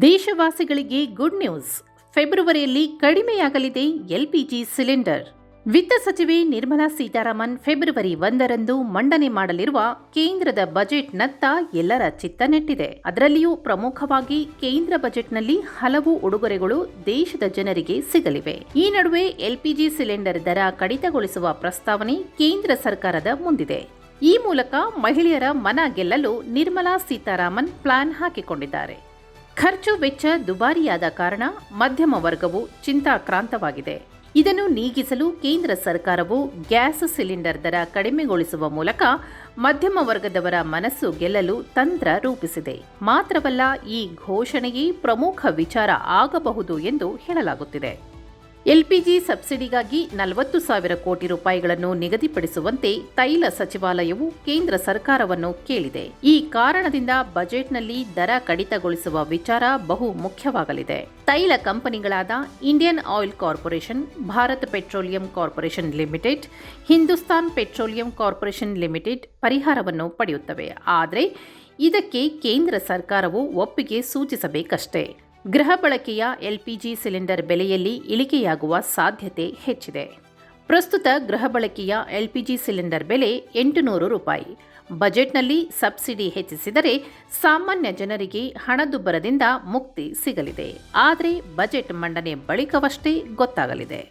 ದೇಶವಾಸಿಗಳಿಗೆ good news. ಫೆಬ್ರವರಿಯಲ್ಲಿ ಕಡಿಮೆಯಾಗಲಿದೆ ಎಲ್ಪಿಜಿ ಸಿಲಿಂಡರ್. ವಿತ್ತ ಸಚಿವೆ ನಿರ್ಮಲಾ ಸೀತಾರಾಮನ್ ಫೆಬ್ರವರಿ 1ರಂದು ಮಂಡನೆ ಮಾಡಲಿರುವ ಕೇಂದ್ರದ ಬಜೆಟ್ನತ್ತ ಎಲ್ಲರ ಚಿತ್ತ ನೆಟ್ಟಿದೆ. ಅದರಲ್ಲಿಯೂ ಪ್ರಮುಖವಾಗಿ ಕೇಂದ್ರ ಬಜೆಟ್ನಲ್ಲಿ ಹಲವು ಉಡುಗೊರೆಗಳು ದೇಶದ ಜನರಿಗೆ ಸಿಗಲಿವೆ. ಈ ನಡುವೆ ಎಲ್ಪಿಜಿ ಸಿಲಿಂಡರ್ ದರ ಕಡಿತಗೊಳಿಸುವ ಪ್ರಸ್ತಾವನೆ ಕೇಂದ್ರ ಸರ್ಕಾರದ ಮುಂದಿದೆ. ಈ ಮೂಲಕ ಮಹಿಳೆಯರ ಮನ ಗೆಲ್ಲಲು ನಿರ್ಮಲಾ ಸೀತಾರಾಮನ್ ಪ್ಲಾನ್ ಹಾಕಿಕೊಂಡಿದ್ದಾರೆ. ಖರ್ಚು ವೆಚ್ಚ ದುಬಾರಿಯಾದ ಕಾರಣ ಮಧ್ಯಮ ವರ್ಗವು ಚಿಂತಾಕ್ರಾಂತವಾಗಿದೆ. ಇದನ್ನು ನೀಗಿಸಲು ಕೇಂದ್ರ ಸರ್ಕಾರವು ಗ್ಯಾಸ್ ಸಿಲಿಂಡರ್ ದರ ಕಡಿಮೆಗೊಳಿಸುವ ಮೂಲಕ ಮಧ್ಯಮ ವರ್ಗದವರ ಮನಸ್ಸು ಗೆಲ್ಲಲು ತಂತ್ರ ರೂಪಿಸಿದೆ. ಮಾತ್ರವಲ್ಲ, ಈ ಘೋಷಣೆಯೇ ಪ್ರಮುಖ ವಿಚಾರ ಆಗಬಹುದು ಎಂದು ಹೇಳಲಾಗುತ್ತಿದೆ. ಎಲ್ಪಿಜಿ ಸಬ್ಸಿಡಿಗಾಗಿ 40,000 ಕೋಟಿ ರೂಪಾಯಿಗಳನ್ನು ನಿಗದಿಪಡಿಸುವಂತೆ ತೈಲ ಸಚಿವಾಲಯವು ಕೇಂದ್ರ ಸರ್ಕಾರವನ್ನು ಕೇಳಿದೆ. ಈ ಕಾರಣದಿಂದ ಬಜೆಟ್ನಲ್ಲಿ ದರ ಕಡಿತಗೊಳಿಸುವ ವಿಚಾರ ಬಹು ಮುಖ್ಯವಾಗಲಿದೆ. ತೈಲ ಕಂಪನಿಗಳಾದ Indian oil corporation, Bharat petroleum corporation limited, Hindustan petroleum corporation limited ಪರಿಹಾರವನ್ನು ಪಡೆಯುತ್ತವೆ. ಆದರೆ ಇದಕ್ಕೆ ಕೇಂದ್ರ ಸರ್ಕಾರವು ಒಪ್ಪಿಗೆ ಸೂಚಿಸಬೇಕಷ್ಟೇ. ಗೃಹ ಬಳಕೆಯ ಎಲ್ಪಿಜಿ ಸಿಲಿಂಡರ್ ಬೆಲೆಯಲ್ಲಿ ಇಳಿಕೆಯಾಗುವ ಸಾಧ್ಯತೆ ಹೆಚ್ಚಿದೆ. ಪ್ರಸ್ತುತ ಗೃಹ ಬಳಕೆಯ ಎಲ್ಪಿಜಿ ಸಿಲಿಂಡರ್ ಬೆಲೆ 800 ರೂಪಾಯಿ. ಬಜೆಟ್ನಲ್ಲಿ ಸಬ್ಸಿಡಿ ಹೆಚ್ಚಿಸಿದರೆ ಸಾಮಾನ್ಯ ಜನರಿಗೆ ಹಣದುಬ್ಬರದಿಂದ ಮುಕ್ತಿ ಸಿಗಲಿದೆ. ಆದರೆ ಬಜೆಟ್ ಮಂಡನೆ ಬಳಿಕವಷ್ಟೇ ಗೊತ್ತಾಗಲಿದೆ.